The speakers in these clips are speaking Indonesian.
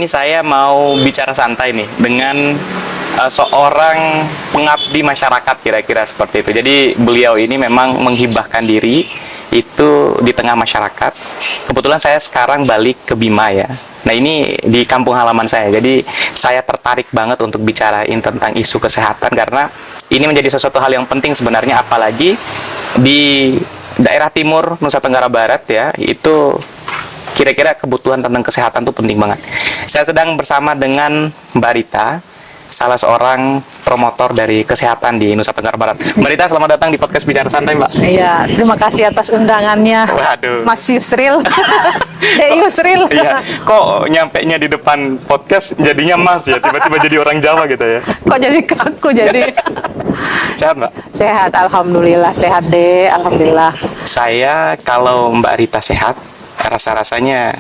ini saya mau bicara santai nih dengan seorang pengabdi masyarakat, kira-kira seperti itu. Jadi beliau ini memang menghibahkan diri itu di tengah masyarakat. Kebetulan saya sekarang balik ke Bima ya. Nah, ini di kampung halaman saya. Jadi saya tertarik banget untuk bicarain tentang isu kesehatan karena ini menjadi sesuatu hal yang penting sebenarnya, apalagi di daerah timur Nusa Tenggara Barat ya. Itu kira-kira kebutuhan tentang kesehatan tuh penting banget. Saya sedang bersama dengan Mbak Rita, salah seorang promotor dari kesehatan di Nusa Tenggara Barat. Mbak Rita, selamat datang di podcast Bicara Santai, Mbak. Iya, terima kasih atas undangannya. Waduh. Mas Yusril. Yusril. Iya, kok nyampe-nya di depan podcast jadinya Mas ya, tiba-tiba jadi orang Jawa gitu ya. Kok jadi kaku jadi? Sehat, Mbak? Sehat, alhamdulillah. Sehat deh, alhamdulillah. Saya kalau Mbak Rita sehat, rasa-rasanya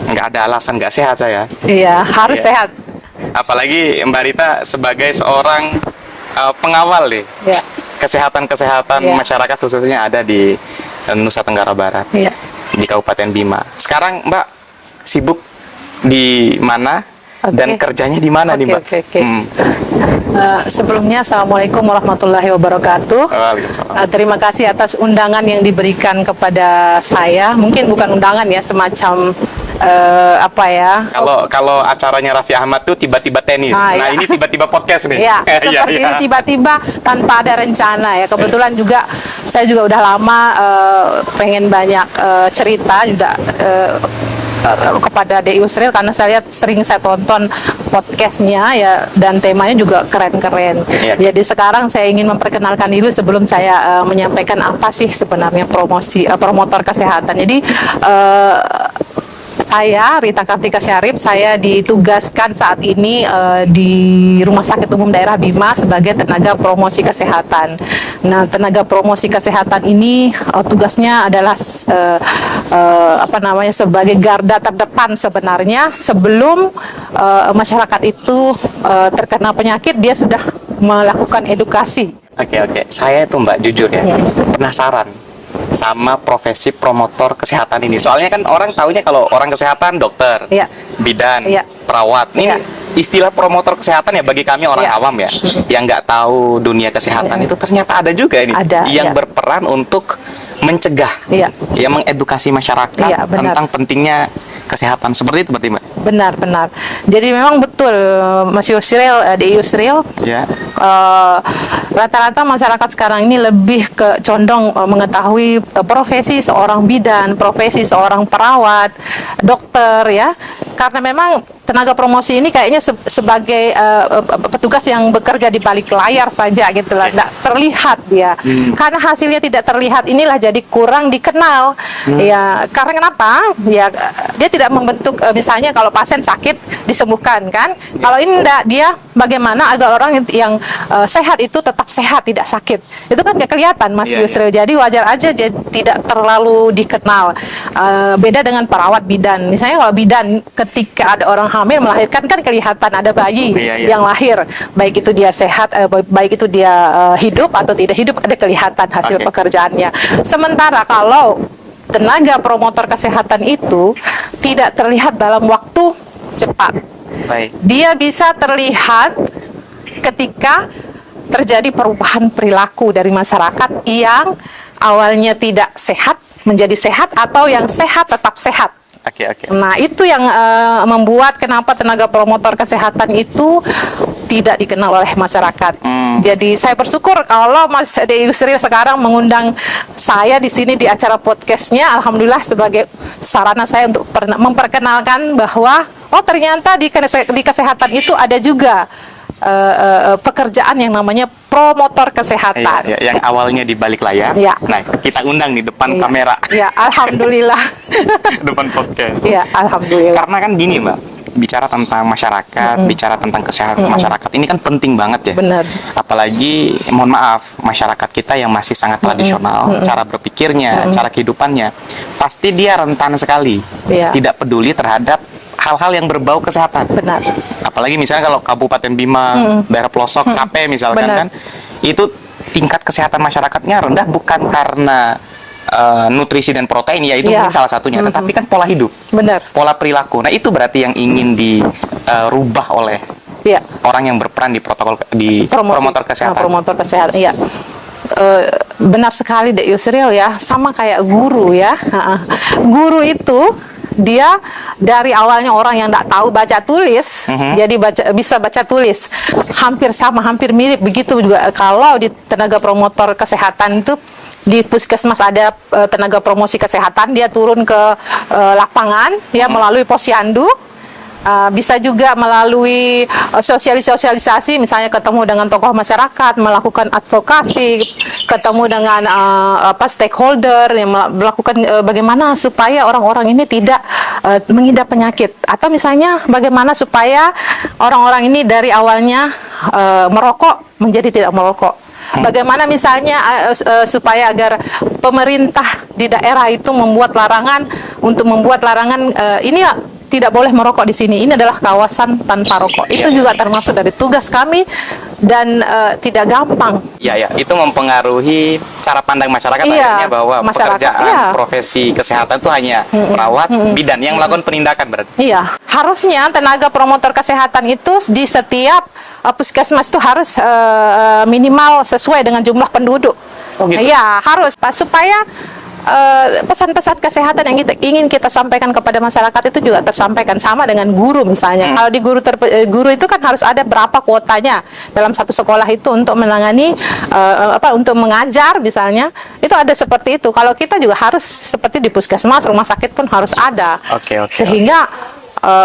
nggak ada alasan nggak sehat saya. Iya, harus Iya. sehat. Apalagi Mbak Rita sebagai seorang pengawal nih, Iya. kesehatan Iya. masyarakat khususnya ada di Nusa Tenggara Barat, Iya. di Kabupaten Bima. Sekarang Mbak sibuk di mana dan Oke. kerjanya di mana nih, Mbak? Oke. Sebelumnya, Assalamualaikum warahmatullahi wabarakatuh. Waalaikumsalam. Terima kasih atas undangan yang diberikan kepada saya. Mungkin bukan undangan ya, semacam apa ya? Kalau acaranya Raffi Ahmad tuh tiba-tiba tenis. Ah, Nah, iya. ini tiba-tiba podcast nih. Ya, Iya, seperti iya. ini tiba-tiba tanpa ada rencana ya. Kebetulan juga saya juga udah lama pengen banyak cerita juga kepada Dek Yusril karena saya lihat sering saya tonton podcastnya ya, dan temanya juga keren-keren. Iya. Jadi sekarang saya ingin memperkenalkan dulu sebelum saya menyampaikan apa sih sebenarnya promotor kesehatan. Jadi saya Rita Kartika Syarif, saya ditugaskan saat ini di Rumah Sakit Umum Daerah Bima sebagai tenaga promosi kesehatan. Nah, tenaga promosi kesehatan ini tugasnya adalah sebagai garda terdepan sebenarnya sebelum masyarakat itu terkena penyakit, dia sudah melakukan edukasi. Oke. Saya tuh Mbak jujur ya, penasaran sama profesi promotor kesehatan ini. Soalnya kan orang taunya kalau orang kesehatan dokter, Iya. bidan, Iya. perawat. Ini Iya. istilah promotor kesehatan ya bagi kami orang Iya. awam ya, yang nggak tahu dunia kesehatan Iya. itu ternyata ada juga ini Ada, yang iya. berperan untuk mencegah, Iya. yang mengedukasi masyarakat Iya, benar. tentang pentingnya kesehatan. Seperti itu berarti, Mbak? Benar. Jadi memang betul Mas Yusril, Dek Yusril. Ya. Rata-rata masyarakat sekarang ini lebih condong mengetahui profesi seorang bidan, profesi seorang perawat, dokter ya. Karena memang tenaga promosi ini kayaknya sebagai petugas yang bekerja di balik layar saja gitu lah, tidak terlihat dia. Karena hasilnya tidak terlihat, inilah jadi kurang dikenal. Ya, karena kenapa? Ya, dia tidak membentuk misalnya kalau pasien sakit disembuhkan kan. Kalau ini enggak, dia bagaimana agar orang yang sehat itu tetap sehat, tidak sakit. Itu kan nggak kelihatan, Mas Iya, Yusril. Jadi wajar aja tidak terlalu dikenal. Beda dengan perawat bidan. Misalnya kalau bidan ketika ada orang hamil melahirkan kan kelihatan ada bayi Iya. yang lahir, baik itu dia sehat, baik itu dia hidup atau tidak hidup, ada kelihatan hasil Oke. pekerjaannya. Sementara kalau tenaga promotor kesehatan itu tidak terlihat dalam waktu cepat. Baik. Dia bisa terlihat ketika terjadi perubahan perilaku dari masyarakat yang awalnya tidak sehat menjadi sehat atau yang sehat tetap sehat. Oke. Nah, itu yang membuat kenapa tenaga promotor kesehatan itu tidak dikenal oleh masyarakat. Jadi saya bersyukur kalau Mas Dek Yusril sekarang mengundang saya di sini di acara podcastnya. Alhamdulillah sebagai sarana saya untuk memperkenalkan bahwa ternyata di kesehatan itu ada juga pekerjaan yang namanya promotor kesehatan. Iya, yang awalnya di balik layar. Iya. Nah, kita undang di depan Iya. kamera. Iya, alhamdulillah. Depan podcast. Iya, alhamdulillah. Karena kan gini, Mbak, bicara tentang masyarakat, bicara tentang kesehatan masyarakat, ini kan penting banget ya. Benar. Apalagi, mohon maaf, masyarakat kita yang masih sangat tradisional, cara berpikirnya, cara kehidupannya, pasti dia rentan sekali, Iya. tidak peduli terhadap hal-hal yang berbau kesehatan. Benar. Apalagi misalnya kalau Kabupaten Bima, daerah pelosok, Sape misalkan Benar. kan, itu tingkat kesehatan masyarakatnya rendah bukan karena nutrisi dan protein ya itu Iya. mungkin salah satunya, tetapi kan pola hidup, Benar. pola perilaku. Nah, itu berarti yang ingin dirubah oleh Iya. orang yang berperan di promotor kesehatan. Promotor kesehatan, iya. Benar sekali Dek Yusril ya, sama kayak guru ya. Guru itu dia dari awalnya orang yang tidak tahu baca tulis, jadi bisa baca tulis. Hampir sama, hampir mirip begitu juga kalau di tenaga promotor kesehatan itu. Di puskesmas ada tenaga promosi kesehatan, dia turun ke lapangan ya melalui posyandu. Bisa juga melalui sosialisasi, misalnya ketemu dengan tokoh masyarakat, melakukan advokasi, ketemu dengan stakeholder, yang melakukan bagaimana supaya orang-orang ini tidak mengidap penyakit, atau misalnya bagaimana supaya orang-orang ini dari awalnya merokok menjadi tidak merokok. Bagaimana misalnya supaya agar pemerintah di daerah itu membuat larangan ini ya, tidak boleh merokok di sini. Ini adalah kawasan tanpa rokok. Itu juga termasuk dari tugas kami dan tidak gampang. Ya, itu mempengaruhi cara pandang masyarakat akhirnya bahwa pekerjaan profesi kesehatan itu hanya perawat, bidan yang melakukan penindakan berarti. Iya, harusnya tenaga promotor kesehatan itu di setiap puskesmas itu harus minimal sesuai dengan jumlah penduduk. Oh, gitu? Iya, harus supaya pesan-pesan kesehatan yang ingin kita sampaikan kepada masyarakat itu juga tersampaikan, sama dengan guru misalnya. Kalau di guru itu kan harus ada berapa kuotanya dalam satu sekolah itu untuk menangani untuk mengajar misalnya. Itu ada seperti itu. Kalau kita juga harus seperti di puskesmas, rumah sakit pun harus ada. Sehingga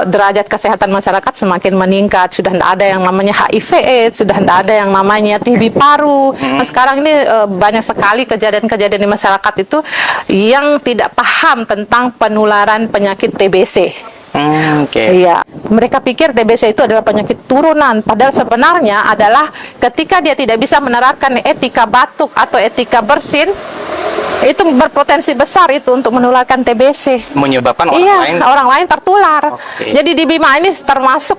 derajat kesehatan masyarakat semakin meningkat. Sudah tidak ada yang namanya HIV/AIDS, sudah tidak ada yang namanya TB paru. Nah, sekarang ini banyak sekali kejadian-kejadian di masyarakat itu yang tidak paham tentang penularan penyakit TBC. Iya, mereka pikir TBC itu adalah penyakit turunan, padahal sebenarnya adalah ketika dia tidak bisa menerapkan etika batuk atau etika bersin, itu berpotensi besar itu untuk menularkan TBC. Menyebabkan orang lain tertular. Jadi di Bima ini termasuk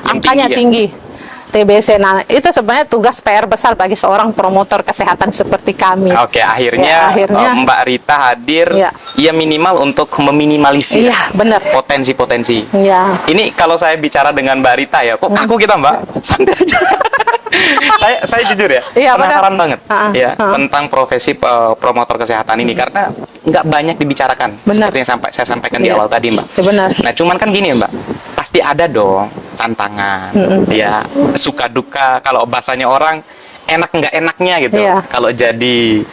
angkanya tinggi. TBC. Nah, itu sebenarnya tugas PR besar bagi seorang promotor kesehatan seperti kami. Akhirnya Mbak Rita hadir ya minimal untuk meminimalisir potensi-potensi. Ini kalau saya bicara dengan Mbak Rita ya, kok kaku kita Mbak? Santai aja. saya jujur ya, penasaran banget tentang profesi promotor kesehatan ini karena nggak banyak dibicarakan seperti yang saya sampaikan di awal tadi Mbak. Nah, cuman kan gini Mbak, pasti ada dong tantangan, ya suka duka, kalau bahasanya orang enak nggak enaknya gitu. Kalau jadi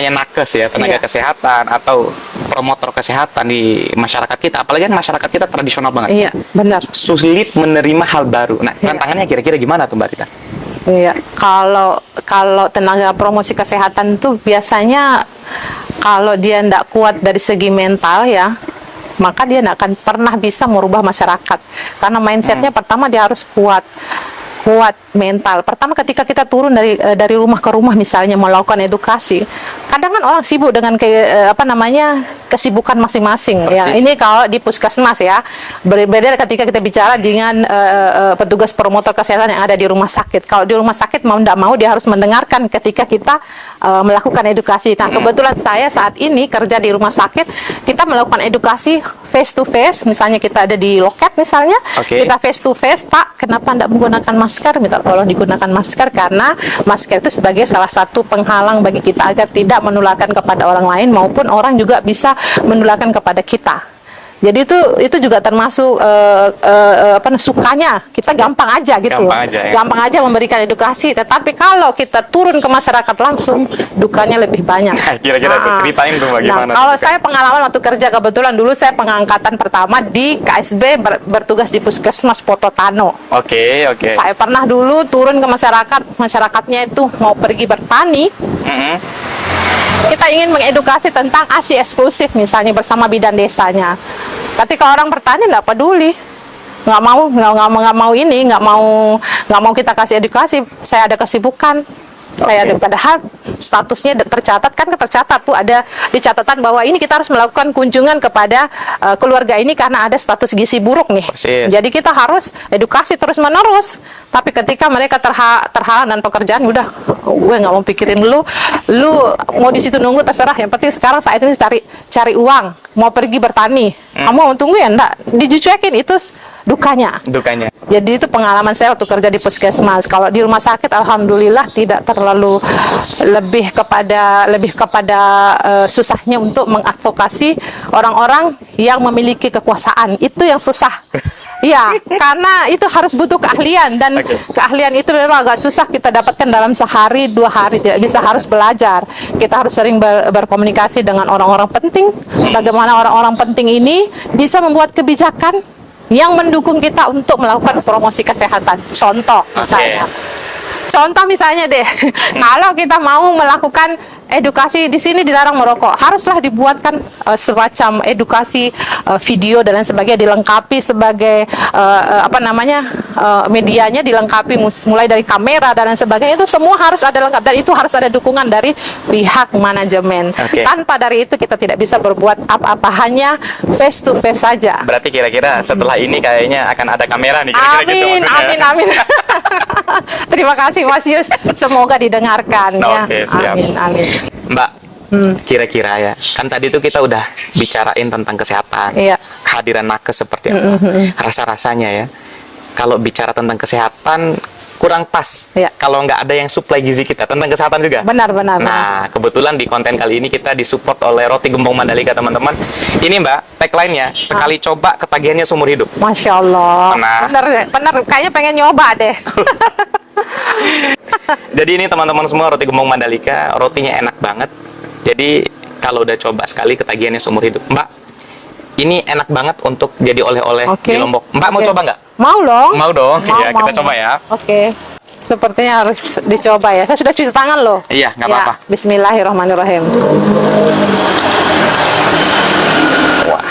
nakes ya, tenaga kesehatan atau promotor kesehatan di masyarakat kita, apalagi kan masyarakat kita tradisional banget. Iya, benar. Sulit menerima hal baru. Nah, tantangannya kira-kira gimana tuh Mbak Rita? Iya, kalau tenaga promosi kesehatan tuh biasanya kalau dia tidak kuat dari segi mental ya, maka dia tidak akan pernah bisa merubah masyarakat. Karena mindsetnya pertama dia harus kuat mental. Pertama ketika kita turun dari rumah ke rumah misalnya melakukan edukasi, kadang kan orang sibuk dengan kesibukan masing-masing. Ya, ini kalau di puskesmas ya, berbeda ketika kita bicara dengan petugas promotor kesehatan yang ada di rumah sakit. Kalau di rumah sakit mau tidak mau dia harus mendengarkan ketika kita melakukan edukasi. Nah, kebetulan saya saat ini kerja di rumah sakit, kita melakukan edukasi face to face. Misalnya kita ada di loket misalnya, kita face to face, Pak, kenapa tidak menggunakan masker? Minta tolong digunakan masker karena masker itu sebagai salah satu penghalang bagi kita agar tidak menularkan kepada orang lain maupun orang juga bisa menularkan kepada kita. Jadi itu juga termasuk sukanya kita gampang aja gitu. Gampang aja memberikan edukasi, tetapi kalau kita turun ke masyarakat langsung dukanya lebih banyak. Kira-kira ceritain tuh bagaimana. Kalau saya pengalaman waktu kerja, kebetulan dulu saya pengangkatan pertama di KSB bertugas di Puskesmas Pototano. Saya pernah dulu turun ke masyarakatnya itu mau pergi bertani. Kita ingin mengedukasi tentang ASI eksklusif misalnya bersama bidan desanya. Ketika orang bertanya nggak peduli, nggak mau kita kasih edukasi. Saya ada kesibukan. Padahal statusnya tercatat tuh ada di catatan bahwa ini kita harus melakukan kunjungan kepada keluarga ini karena ada status gizi buruk nih. Jadi kita harus edukasi terus menerus Tapi ketika mereka terhalang dan pekerjaan, udah, gue nggak mau pikirin lu mau di situ nunggu terserah. Yang penting sekarang saat ini cari uang, mau pergi bertani, kamu mau tunggu ya enggak, dicuekin. Itu dukanya. Jadi itu pengalaman saya waktu kerja di puskesmas. Kalau di rumah sakit, alhamdulillah tidak terlalu lebih kepada susahnya untuk mengadvokasi orang-orang yang memiliki kekuasaan. Itu yang susah. Iya, karena itu harus butuh keahlian, dan keahlian itu memang agak susah kita dapatkan dalam sehari 2 hari, tidak bisa, harus belajar. Kita harus sering berkomunikasi dengan orang-orang penting. Bagaimana orang-orang penting ini bisa membuat kebijakan yang mendukung kita untuk melakukan promosi kesehatan. Contoh misalnya deh, kalau kita mau melakukan edukasi, di sini dilarang merokok, haruslah dibuatkan semacam edukasi video dan lain sebagainya, dilengkapi sebagai medianya dilengkapi, mulai dari kamera dan lain sebagainya. Itu semua harus ada lengkap, dan itu harus ada dukungan dari pihak manajemen. Tanpa dari itu kita tidak bisa berbuat apa-apa, hanya face to face saja. Berarti kira-kira setelah ini kayaknya akan ada kamera nih, kira-kira gitu maksudnya. Amin. Terima kasih Mas Yus, semoga didengarkan ya. Siap. Amin. Mbak, kira-kira ya, kan tadi tuh kita udah bicarain tentang kesehatan, kehadiran nakes seperti apa, rasa-rasanya ya. Kalau bicara tentang kesehatan kurang pas kalau nggak ada yang suplai gizi kita tentang kesehatan juga. Benar. Nah, kebetulan di konten kali ini kita disupport oleh Roti Gembong Mandalika, teman-teman. Ini Mbak, tagline-nya, sekali coba ketagihannya seumur hidup. Masya Allah. Benar. Kayaknya pengen nyoba deh. Jadi ini teman-teman semua, Roti Gembong Mandalika, rotinya enak banget. Jadi kalau udah coba sekali ketagihannya seumur hidup. Mbak, ini enak banget untuk jadi oleh-oleh di Lombok. Mbak mau coba nggak? Mau dong. Ya, kita coba ya. Sepertinya harus dicoba ya. Saya sudah cuci tangan loh. Iya, nggak apa-apa. Bismillahirrahmanirrahim. Wah.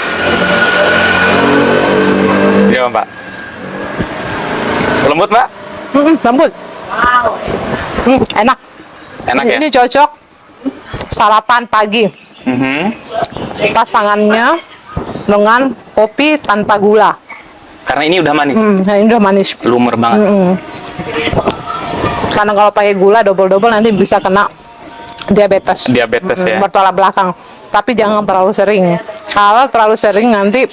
Iya, Mbak. Lembut, Mbak? Lembut. Enak. Enak ya? Ini cocok sarapan pagi. Pasangannya dengan kopi tanpa gula. Karena ini udah manis. Ini udah manis. Lumer banget. Karena kalau pakai gula double nanti bisa kena diabetes. Ya. Bertolak belakang. Tapi jangan terlalu sering. Kalau terlalu sering nanti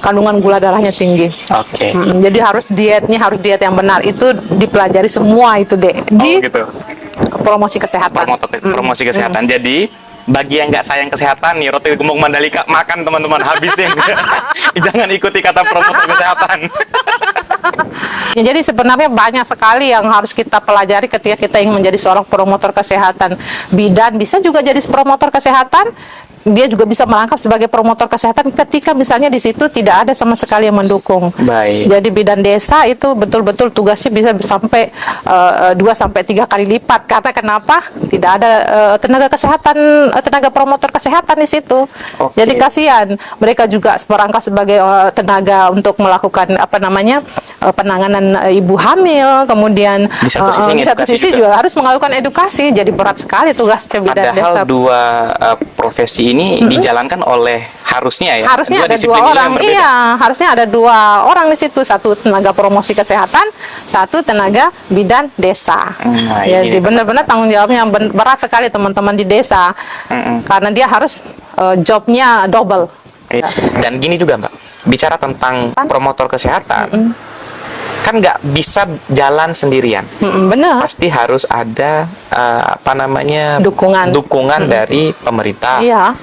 kandungan gula darahnya tinggi. Jadi harus diet yang benar. Itu dipelajari semua itu deh di promosi kesehatan. Promosi kesehatan. Jadi bagi yang nggak sayang kesehatan nih, Roti Gembong Mandalika makan teman-teman, habisin. Jangan ikuti kata promotor kesehatan. Ya, jadi sebenarnya banyak sekali yang harus kita pelajari ketika kita ingin menjadi seorang promotor kesehatan. Bidan bisa juga jadi promotor kesehatan. Dia juga bisa merangkap sebagai promotor kesehatan ketika misalnya di situ tidak ada sama sekali yang mendukung. Jadi bidan desa itu betul-betul tugasnya bisa sampai 2-3 kali lipat. Karena kenapa? Tidak ada tenaga promotor kesehatan di situ. Jadi kasihan. Mereka juga merangkap sebagai tenaga untuk melakukan penanganan ibu hamil. Kemudian di satu sisi juga harus melakukan edukasi. Jadi berat sekali tugas bidan desa. Padahal dua profesi ini dijalankan oleh harusnya ada 2 orang. Iya, harusnya ada 2 orang di situ, satu tenaga promosi kesehatan, satu tenaga bidan desa. Jadi benar-benar tanggung jawabnya berat sekali teman-teman di desa. Karena dia harus jobnya double. Dan gini juga Mbak, bicara tentang promotor kesehatan, kan nggak bisa jalan sendirian. Benar. Pasti harus ada dukungan dari pemerintah,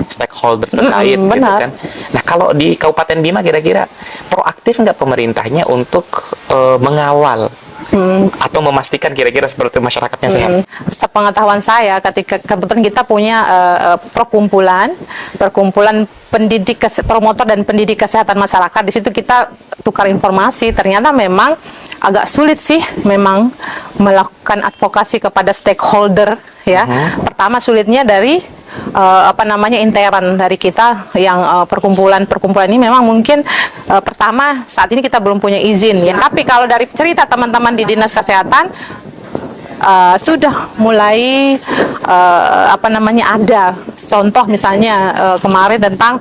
stakeholder terkait, gitu kan. Nah, kalau di Kabupaten Bima kira-kira proaktif nggak pemerintahnya untuk mengawal atau memastikan kira-kira seperti masyarakatnya sehat? Sepengetahuan saya, ketika kebetulan kita punya perkumpulan promotor dan pendidik kesehatan masyarakat, di situ kita tukar informasi. Ternyata memang agak sulit sih memang melakukan advokasi kepada stakeholder ya. Pertama sulitnya dari intern dari kita yang perkumpulan ini memang mungkin pertama saat ini kita belum punya izin ya. Tapi kalau dari cerita teman-teman di Dinas Kesehatan sudah mulai ada contoh misalnya kemarin tentang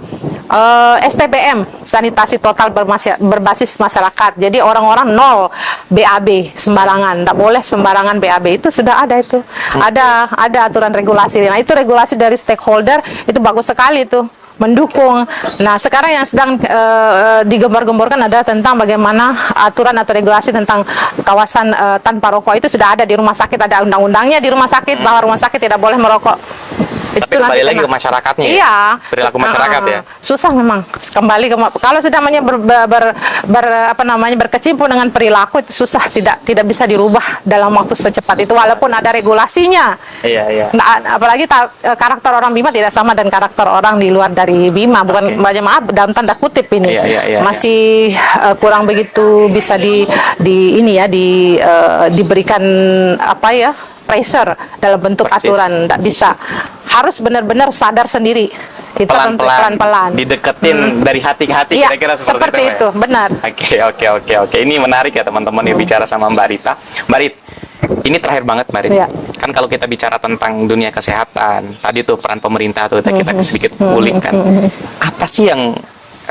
STBM, sanitasi total berbasis masyarakat. Jadi orang-orang nol BAB sembarangan, tidak boleh sembarangan BAB, itu sudah ada itu. Ada aturan regulasi. Nah itu regulasi dari stakeholder itu bagus sekali itu, mendukung. Nah sekarang yang sedang digembar-gemborkan adalah tentang bagaimana aturan atau regulasi tentang kawasan tanpa rokok itu sudah ada di rumah sakit, ada undang-undangnya di rumah sakit bahwa rumah sakit tidak boleh merokok. Tapi kembali lagi ke masyarakatnya, iya, ya? Perilaku masyarakat ya. Susah memang kembali ke kalau sudah berkecimpung dengan perilaku itu susah, tidak bisa dirubah dalam waktu secepat itu walaupun ada regulasinya. Iya. Nah, apalagi karakter orang Bima tidak sama dan karakter orang di luar dari Bima, bukan banyak maaf dalam tanda kutip ini. Iya. Masih kurang begitu bisa diberikan apa ya? Pressure dalam bentuk aturan, tidak bisa, harus benar-benar sadar sendiri, kita pelan-pelan dideketin dari hati ke hati, ya, kira-kira seperti itu, benar. Oke, ini menarik ya teman-teman yang bicara sama Mbak Rita. Mbak Rit, ini terakhir banget Mbak Rit, Ya. kan kalau kita bicara tentang dunia kesehatan, tadi tuh peran pemerintah tuh kita sedikit pulihkan, apa sih yang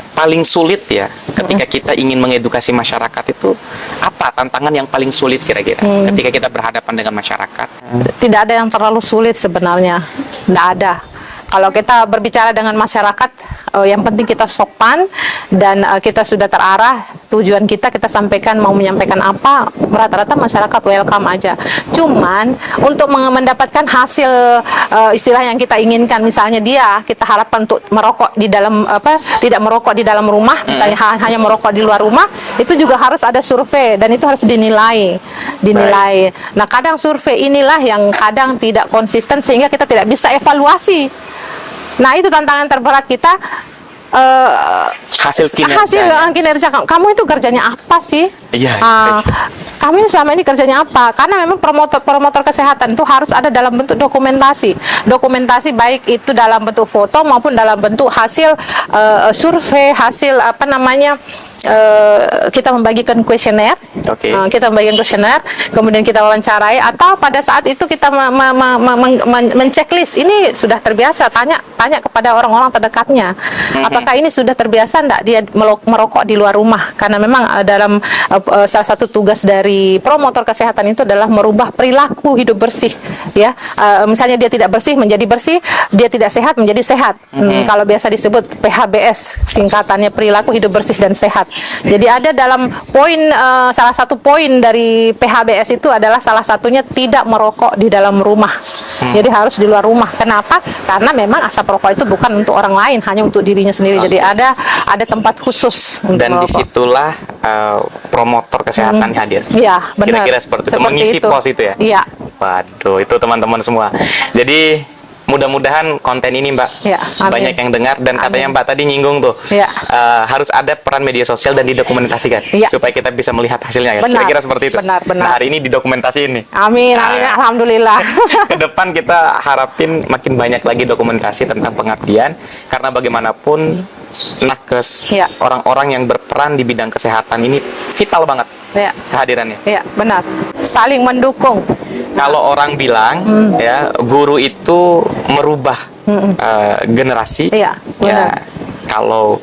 paling sulit ya ketika kita ingin mengedukasi masyarakat itu, apa tantangan yang paling sulit kira-kira ketika kita berhadapan dengan masyarakat? Tidak ada yang terlalu sulit sebenarnya, tidak ada. Kalau kita berbicara dengan masyarakat, yang penting kita sopan dan kita sudah terarah tujuan kita sampaikan, mau menyampaikan apa, rata-rata masyarakat welcome aja. Cuman untuk mendapatkan hasil istilah yang kita inginkan, misalnya kita harapkan untuk merokok di dalam tidak merokok di dalam rumah, misalnya hanya merokok di luar rumah, itu juga harus ada survei dan itu harus dinilai. Nah, kadang survei inilah yang kadang tidak konsisten sehingga kita tidak bisa evaluasi. Nah, itu tantangan terberat kita. Hasil kinerja kamu itu kerjanya apa sih? Iya. Kamu selama ini kerjanya apa? Karena memang promotor kesehatan itu harus ada dalam bentuk dokumentasi baik itu dalam bentuk foto maupun dalam bentuk hasil survei, hasil kita membagikan kuesioner, kemudian kita wawancarai, atau pada saat itu kita menceklis. Ini sudah terbiasa, tanya kepada orang-orang terdekatnya, apakah ini sudah terbiasa enggak dia merokok di luar rumah? Karena memang dalam salah satu tugas dari promotor kesehatan itu adalah merubah perilaku hidup bersih, ya. Misalnya dia tidak bersih menjadi bersih, dia tidak sehat menjadi sehat. Kalau biasa disebut PHBS, singkatannya perilaku hidup bersih dan sehat. Jadi ada dalam salah satu poin dari PHBS itu adalah salah satunya tidak merokok di dalam rumah. Jadi harus di luar rumah. Kenapa? Karena memang asap rokok itu bukan untuk orang lain, hanya untuk dirinya sendiri. Jadi ada tempat khusus untuk dan merokok. Disitulah promotor kesehatan hadir. Iya, benar. Kira-kira seperti itu, mengisi pos itu ya. Iya. Waduh, itu teman-teman semua. Jadi mudah-mudahan konten ini Mbak banyak yang dengar, dan katanya Mbak tadi nyinggung tuh harus ada peran media sosial dan didokumentasikan supaya kita bisa melihat hasilnya. Kira-kira seperti itu. Benar. Nah, hari ini didokumentasiin nih. Amin, alhamdulillah. Ke depan kita harapin makin banyak lagi dokumentasi tentang pengabdian, karena bagaimanapun nakes, orang-orang yang berperan di bidang kesehatan ini vital banget kehadirannya. Iya, benar. Saling mendukung. Kalau orang bilang guru itu merubah generasi, kalau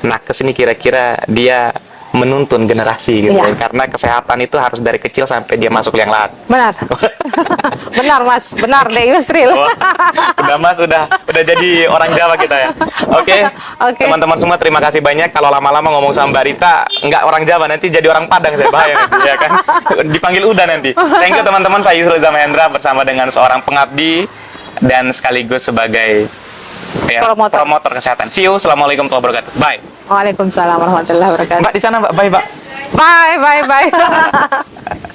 nakes ini kira-kira dia menuntun generasi gitu ya. Karena kesehatan itu harus dari kecil sampai dia masuk liang lahat. Benar. Benar Mas, benar deh Yusril. Udah Mas, udah jadi orang Jawa kita ya. Oke. Teman-teman semua terima kasih banyak. Kalau lama-lama ngomong sama Mbak Rita nggak orang Jawa, nanti jadi orang Padang, saya bahaya nanti ya kan. Dipanggil Uda nanti. Thank you teman-teman, saya Yusril Zamahendra bersama dengan seorang pengabdi dan sekaligus sebagai promotor kesehatan. See you. Assalamualaikum warahmatullahi wabarakatuh. Bye. Waalaikumsalam warahmatullahi wabarakatuh. Mbak di sana Mbak, bye Mbak. Bye.